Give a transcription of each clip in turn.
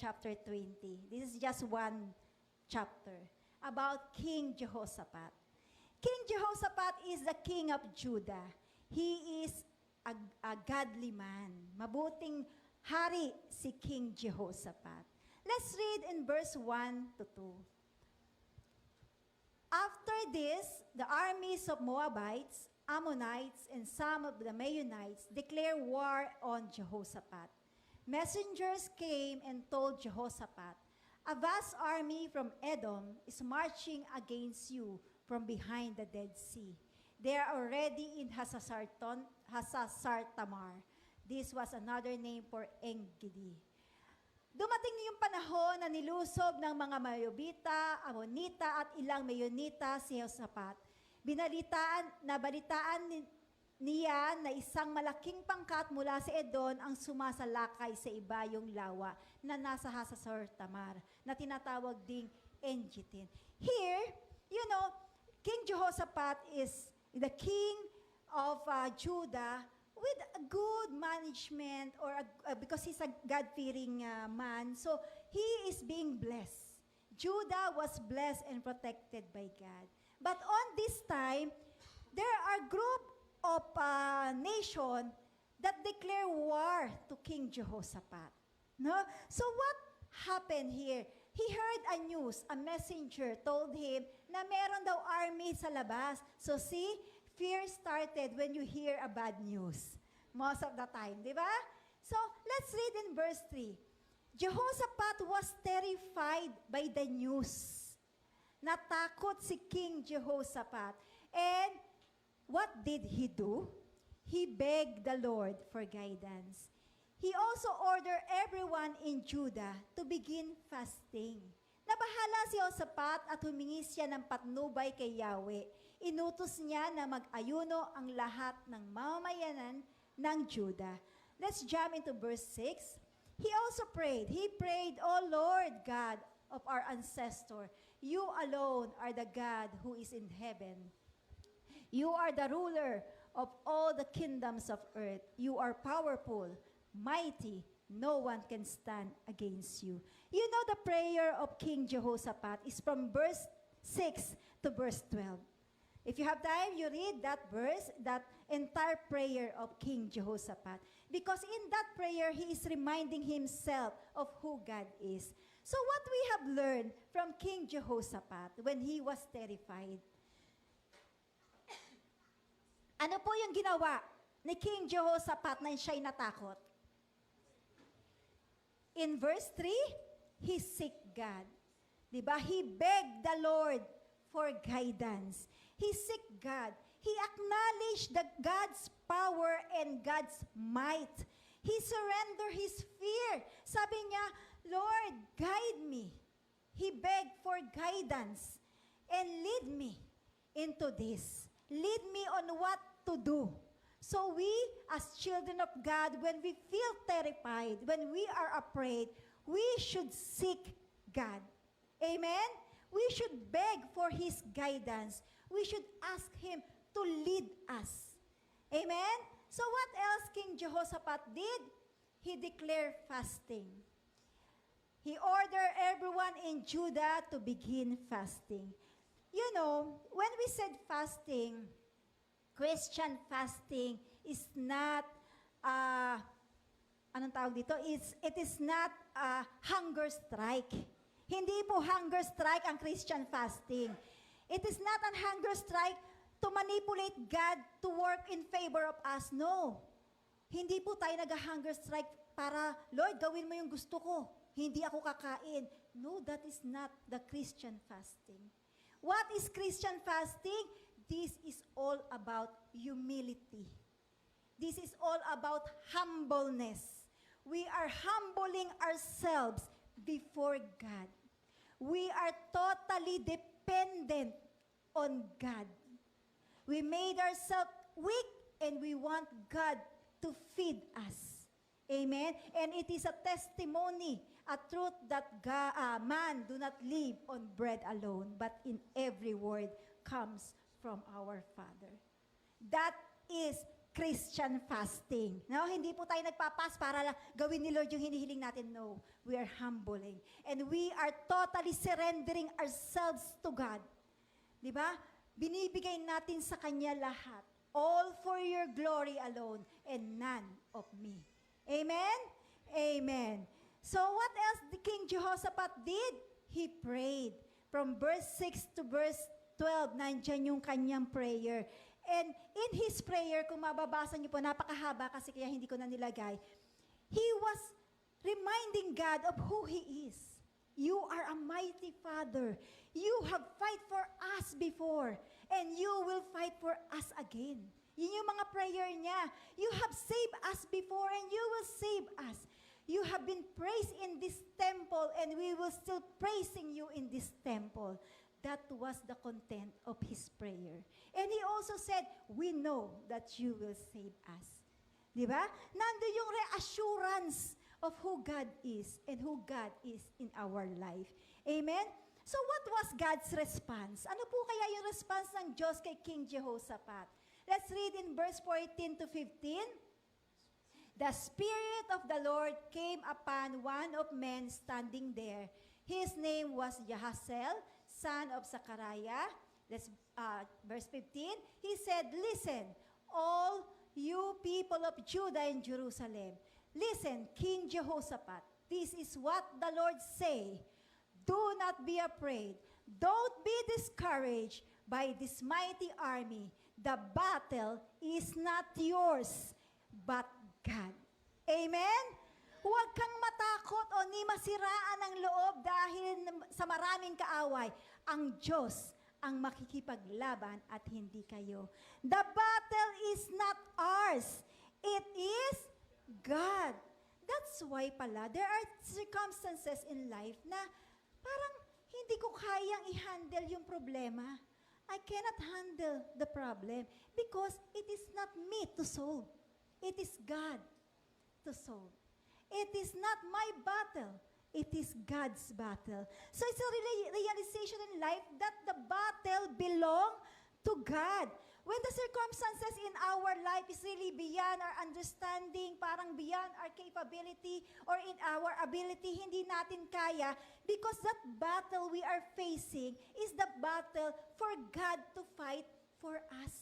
chapter 20. This is just one chapter about King Jehoshaphat. King Jehoshaphat is the king of Judah. He is a godly man. Mabuting hari si King Jehoshaphat. Let's read in verse 1 to 2. After this, the armies of Moabites, Ammonites, and some of the Meunites declared war on Jehoshaphat. Messengers came and told Jehoshaphat, "A vast army from Edom is marching against you from behind the Dead Sea. They are already in Hasasartamar." This was another name for En-gedi. Dumating yung panahon na nilusob ng mga Mayobita, Amonita at ilang Meunita si Jehoshaphat. Nabalitaan niya na isang malaking pangkat mula sa Edom ang sumasalakay sa ibayong lawa na nasa Hasasartamar na tinatawag ding En-gedi. Here, King Jehoshaphat is the king of Judah with a good management because he's a God-fearing man. So, he is being blessed. Judah was blessed and protected by God. But on this time, there are group of nation that declare war to King Jehoshaphat. No? So, what happened here? He heard a news. A messenger told him na meron daw army sa labas. So, see, fear started when you hear a bad news. Most of the time, di ba? So, let's read in verse 3. Jehoshaphat was terrified by the news. Natakot si King Jehoshaphat. And what did he do? He begged the Lord for guidance. He also ordered everyone in Judah to begin fasting. Nabahala si Jehoshaphat at humingi siya ng patnubay kay Yahweh. Inutos niya na mag-ayuno ang lahat ng mamamayanan ng Judah. Let's jump into verse 6. He also prayed. He prayed, "O Lord God of our ancestor, you alone are the God who is in heaven. You are the ruler of all the kingdoms of earth. You are powerful, mighty. No one can stand against you." You know the prayer of King Jehoshaphat is from verse 6 to verse 12. If you have time, you read that verse, that entire prayer of King Jehoshaphat. Because in that prayer, he is reminding himself of who God is. So what we have learned from King Jehoshaphat when he was terrified? Ano po yung ginawa ni King Jehoshaphat na siya'y natakot? In verse 3, he seek God. Diba? He begged the Lord for guidance. He seek God. He acknowledged God's power and God's might. He surrendered his fear. Sabi niya, "Lord, guide me." He begged for guidance and lead me into this. Lead me on what to do. So we, as children of God, when we feel terrified, when we are afraid, we should seek God. Amen? We should beg for His guidance. We should ask Him to lead us. Amen? So what else King Jehoshaphat did? He declared fasting. He ordered everyone in Judah to begin fasting. When we said fasting, Christian fasting is not, anong tawag dito? It is not a hunger strike. Hindi po hunger strike ang Christian fasting. It is not a hunger strike to manipulate God to work in favor of us. No. Hindi po tayo nag-hunger strike para, "Lord, gawin mo yung gusto ko. Hindi ako kakain." No, that is not the Christian fasting. What is Christian fasting? This is all about humility. This is all about humbleness. We are humbling ourselves before God. We are totally dependent on God. We made ourselves weak and we want God to feed us. Amen? And it is a testimony, a truth that man do not live on bread alone, but in every word comes from our Father. That is Christian fasting. No, hindi po tayo nagpapas para lang gawin ni Lord yung hinihiling natin. No, we are humbling. And we are totally surrendering ourselves to God. Di ba? Binibigay natin sa Kanya lahat. All for your glory alone and none of me. Amen? Amen. So what else the King Jehoshaphat did? He prayed. From verse 6 to verse 12, nandyan yung kanyang prayer. And in his prayer, kung mababasa niyo po, napakahaba kasi kaya hindi ko na nilagay, he was reminding God of who He is. You are a mighty Father. You have fight for us before, and you will fight for us again. Yun yung mga prayer niya. You have saved us before, and you will save us. You have been praised in this temple, and we will still praising you in this temple. That was the content of his prayer. And he also said, we know that you will save us. Di ba? Nandun yung reassurance of who God is and who God is in our life. Amen? So what was God's response? Ano po kaya yung response ng Diyos kay King Jehoshaphat? Let's read in verse 14 to 15. The Spirit of the Lord came upon one of men standing there. His name was Jahaziel, son of Zechariah. Let's, verse 15. He said, listen, all you people of Judah and Jerusalem. Listen, King Jehoshaphat, this is what the Lord say. Do not be afraid. Don't be discouraged by this mighty army. The battle is not yours, but God. Amen? Huwag kang matakot o ni masiraan ang loob dahil sa maraming kaaway. Ang Diyos ang makikipaglaban at hindi kayo. The battle is not ours. It is God. That's why pala, there are circumstances in life na parang hindi ko kayang i-handle yung problema. I cannot handle the problem because it is not me to solve. It is God to solve. It is not my battle. It is God's battle. So it's a realization in life that the battle belongs to God. When the circumstances in our life is really beyond our understanding, parang beyond our capability or in our ability, hindi natin kaya, because that battle we are facing is the battle for God to fight for us.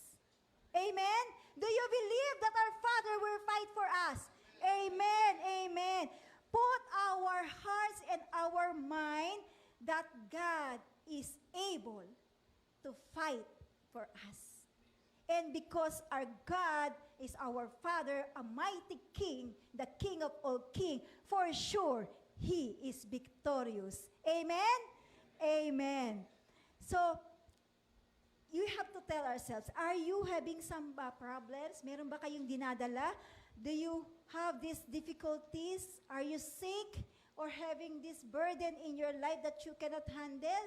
Amen? Do you believe that our Father will fight for us? Amen. Amen. Put our hearts and our mind that God is able to fight for us. And because our God is our Father, a mighty King, the King of all kings, for sure, He is victorious. Amen? Amen. So, you have to tell ourselves, are you having some problems? Meron ba kayong dinadala? Do you have these difficulties? Are you sick or having this burden in your life that you cannot handle?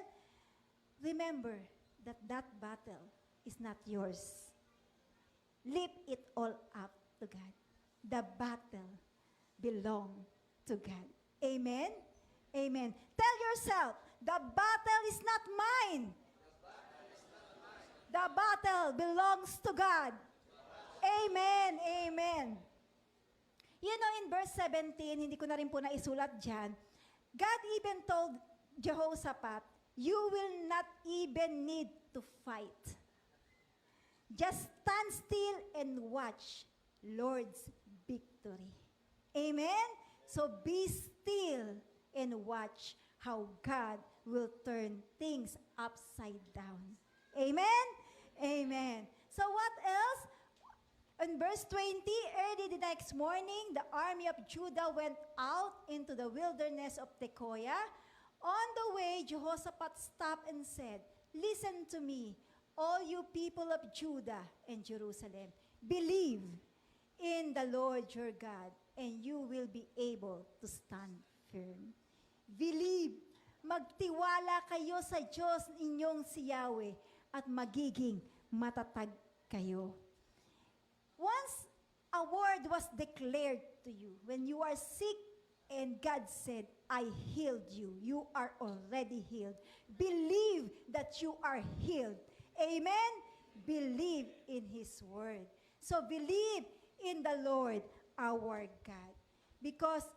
Remember that that battle is not yours. Lift it all up to God. The battle belongs to God. Amen? Amen. Tell yourself, the battle is not mine. The battle belongs to God. Amen. Amen. You know, in verse 17, hindi ko na rin po naisulat dyan, God even told Jehoshaphat, you will not even need to fight. Just stand still and watch Lord's victory. Amen? So be still and watch how God will turn things upside down. Amen? Amen. So what else? In verse 20, early the next morning, the army of Judah went out into the wilderness of Tekoa. On the way, Jehoshaphat stopped and said, listen to me, all you people of Judah and Jerusalem. Believe in the Lord your God, and you will be able to stand firm. Believe. Magtiwala kayo sa Diyos inyong si Yahweh at magiging matatag kayo. Once a word was declared to you, when you are sick and God said, I healed you, you are already healed. Believe that you are healed. Amen? Believe in His word. So believe in the Lord our God. Because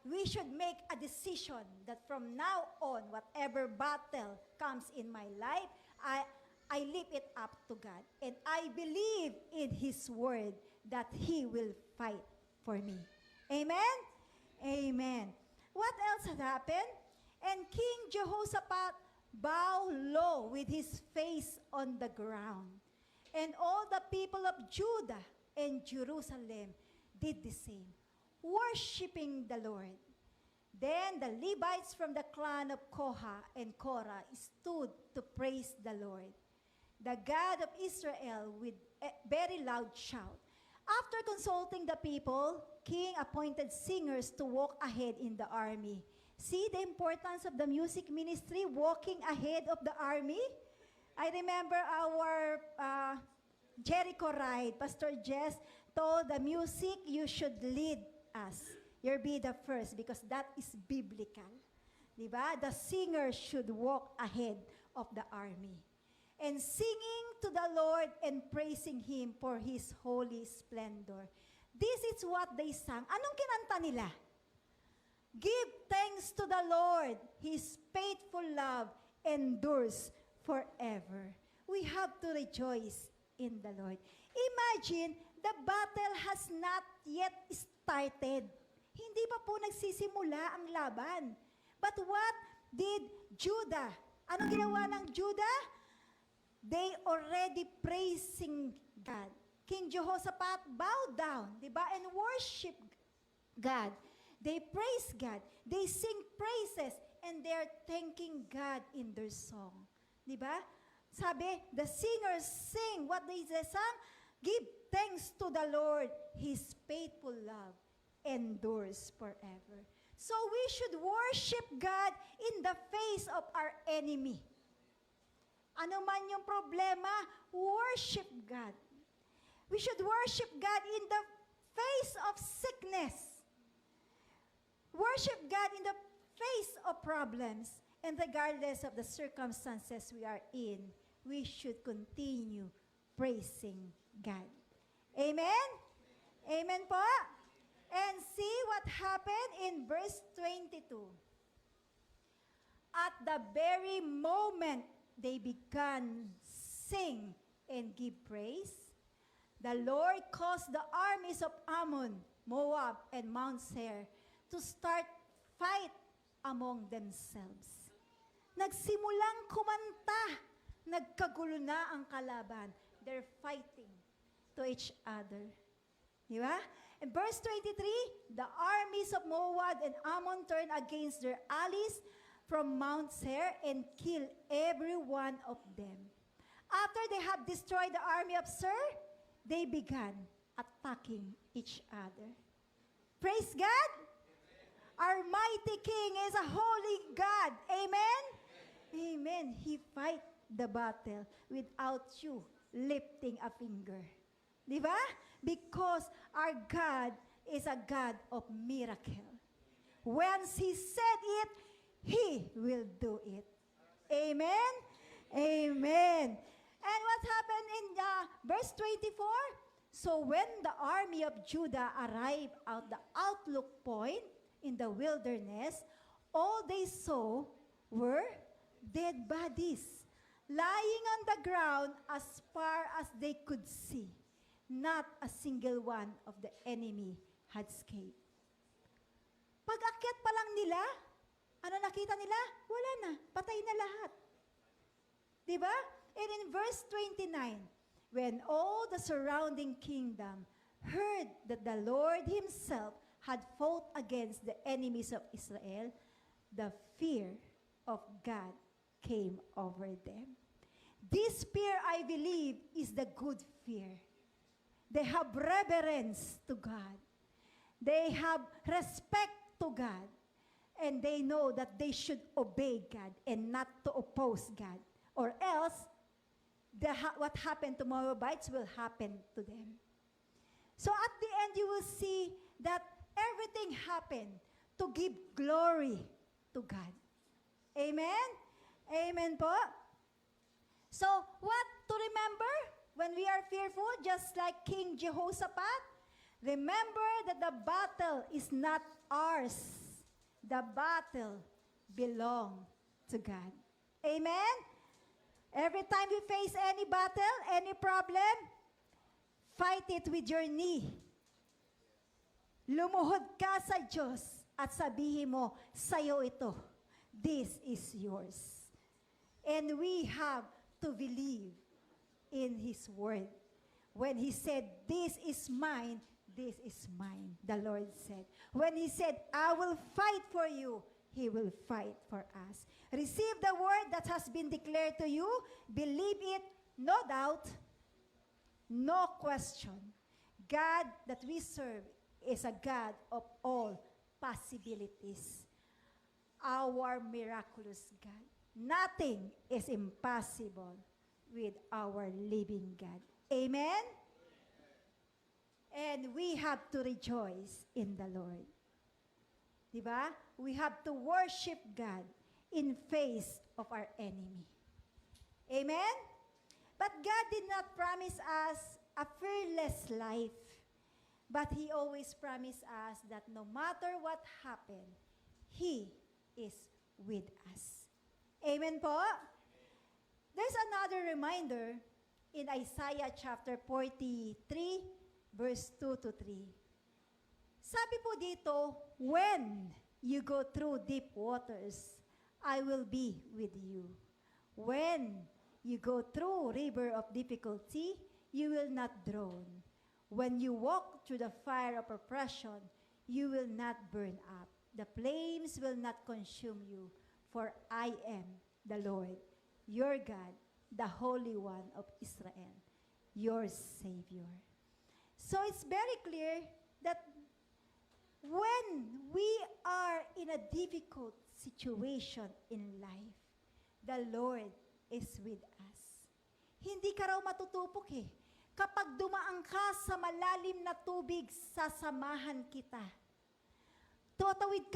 we should make a decision that from now on, whatever battle comes in my life, I lift it up to God. And I believe in His word that He will fight for me. Amen? Amen. What else had happened? And King Jehoshaphat bowed low with his face on the ground. And all the people of Judah and Jerusalem did the same, worshiping the Lord. Then the Levites from the clan of Koha and Korah stood to praise the Lord, the God of Israel, with a very loud shout. After consulting the people, King appointed singers to walk ahead in the army. See the importance of the music ministry, walking ahead of the army? I remember our Jericho ride. Pastor Jess told the music, you should lead us. You'll be the first because that is biblical. Diba? The singer should walk ahead of the army. And singing to the Lord and praising Him for His holy splendor. This is what they sang. Anong kinanta nila? Give thanks to the Lord. His faithful love endures forever. We have to rejoice in the Lord. Imagine, the battle has not yet started. Hindi pa po nagsisimula ang laban. But what did Judah? Anong ginawa ng Judah? They already praising God. King Jehoshaphat bowed down, di ba? And worship God. They praise God. They sing praises. And they're thanking God in their song. Di ba? Sabi, the singers sing. What they sang? Give thanks to the Lord. His faithful love endures forever. So we should worship God in the face of our enemy. Ano man yung problema, worship God. We should worship God in the face of sickness. Worship God in the face of problems. And regardless of the circumstances we are in, we should continue praising God. Amen? Amen po? And see what happened in verse 22. At the very moment they began sing and give praise, the Lord caused the armies of Ammon, Moab, and Mount Seir to start fight among themselves. Nagsimulang kumanta, nagkagulo na ang kalaban. They're fighting to each other. Di ba? In verse 23, the armies of Moab and Ammon turned against their allies from Mount Seir and killed every one of them. After they have destroyed the army of Seir, they began attacking each other. Praise God! Our mighty King is a holy God. Amen? Amen. He fight the battle without you lifting a finger. Di ba? Because our God is a God of miracle. Once He said it, He will do it. Amen? Amen. And what happened in verse 24? So when the army of Judah arrived at the outlook point in the wilderness, all they saw were dead bodies lying on the ground as far as they could see. Not a single one of the enemy had escaped. Pag-akyat pa lang nila, ano nakita nila? Wala na. Patay na lahat. Diba? And in verse 29, when all the surrounding kingdom heard that the Lord Himself had fought against the enemies of Israel, the fear of God came over them. This fear, I believe, is the good fear. They have reverence to God. They have respect to God. And they know that they should obey God and not to oppose God. Or else, what happened to Moabites will happen to them. So at the end, you will see that everything happened to give glory to God. Amen? Amen po? So, what to remember? When we are fearful, just like King Jehoshaphat, remember that the battle is not ours. The battle belongs to God. Amen? Every time we face any battle, any problem, fight it with your knee. Lumuhod ka sa Diyos at sabihin mo, sa'yo ito. This is yours. And we have to believe in His word. When He said, this is mine, the Lord said. When He said, I will fight for you, He will fight for us. Receive the word that has been declared to you. Believe it, no doubt, no question. God that we serve is a God of all possibilities. Our miraculous God. Nothing is impossible with our living God. Amen? And we have to rejoice in the Lord. Diba? We have to worship God in face of our enemy. Amen? But God did not promise us a fearless life. But He always promised us that no matter what happened, He is with us. Amen po? There's another reminder in Isaiah chapter 43, verse 2 to 3. Sabi po dito, when you go through deep waters, I will be with you. When you go through river of difficulty, you will not drown. When you walk through the fire of oppression, you will not burn up. The flames will not consume you, for I am the Lord, your God, the Holy One of Israel, your Savior. So it's very clear that when we are in a difficult situation in life, the Lord is with us. Hindi ka raw matutupok eh. Kapag dumaan ka sa malalim na tubig, sasamahan kita. Tumawid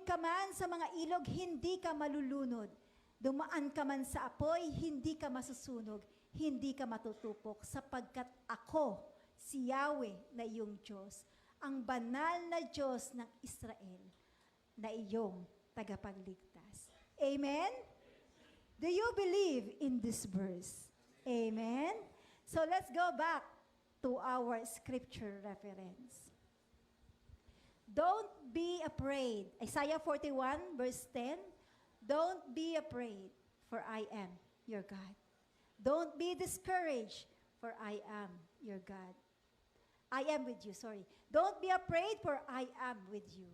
ka man sa mga ilog, hindi ka malulunod. Dumaan ka man sa apoy, hindi ka masusunog, hindi ka matutupok, sapagkat ako, si Yahweh na iyong Diyos, ang banal na Diyos ng Israel, na iyong tagapagligtas. Amen? Do you believe in this verse? Amen? So let's go back to our scripture reference. Don't be afraid. Isaiah 41, verse 10. Don't be afraid, for I am your God. Don't be discouraged, for I am your God. I am with you, sorry. Don't be afraid, for I am with you.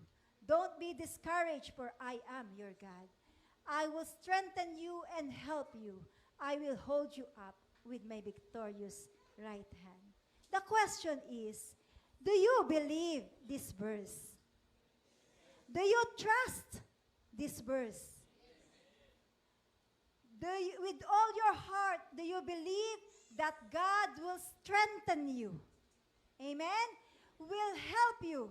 Don't be discouraged, for I am your God. I will strengthen you and help you. I will hold you up with my victorious right hand. The question is, do you believe this verse? Do you trust this verse? With all your heart, do you believe that God will strengthen you? Amen? Will help you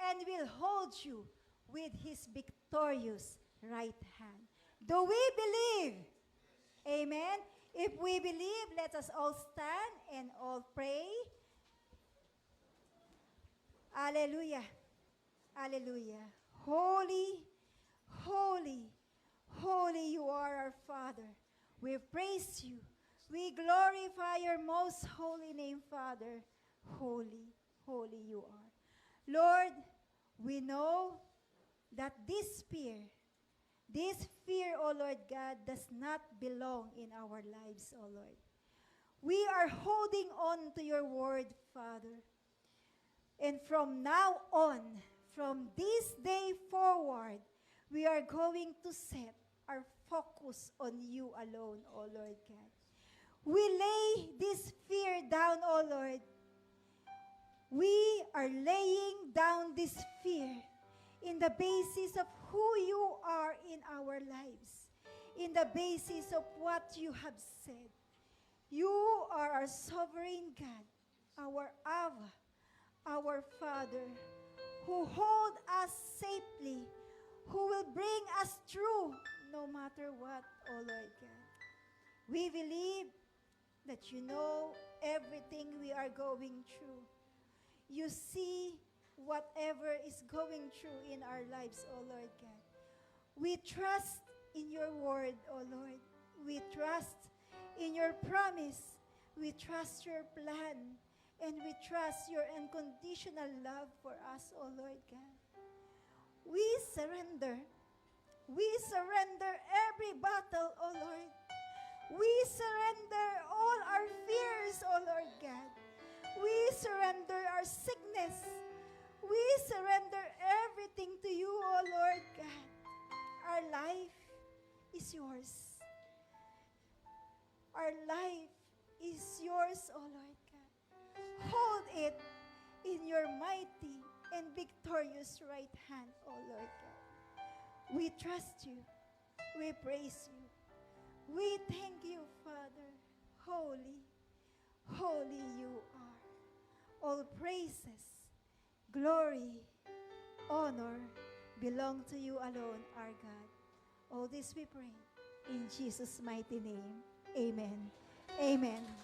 and will hold you with His victorious right hand. Do we believe? Amen? If we believe, let us all stand and all pray. Hallelujah. Hallelujah. Holy, holy, holy you are our Father. We praise you. We glorify your most holy name, Father. Holy, holy you are. Lord, we know that this fear, O Lord God, does not belong in our lives, O Lord. We are holding on to your word, Father. And from now on, from this day forward, we are going to set our focus on you alone, O Lord God. We lay this fear down, O Lord. We are laying down this fear in the basis of who you are in our lives, in the basis of what you have said. You are our sovereign God, our Abba, our Father, who hold us safely, who will bring us through no matter what, O Lord God. We believe that you know everything we are going through. You see whatever is going through in our lives, O Lord God. We trust in your word, O Lord. We trust in your promise. We trust your plan. And we trust your unconditional love for us, O Lord God. We surrender. We surrender every battle, O Lord. We surrender all our fears, O Lord God. We surrender our sickness. We surrender everything to you, O Lord God. Our life is yours. Our life is yours, O Lord God. Hold it in your mighty and victorious right hand, O Lord God. We trust you. We praise you. We thank you, Father. Holy, holy you are. All praises, glory, honor belong to you alone, our God. All this we pray in Jesus' mighty name. Amen. Amen.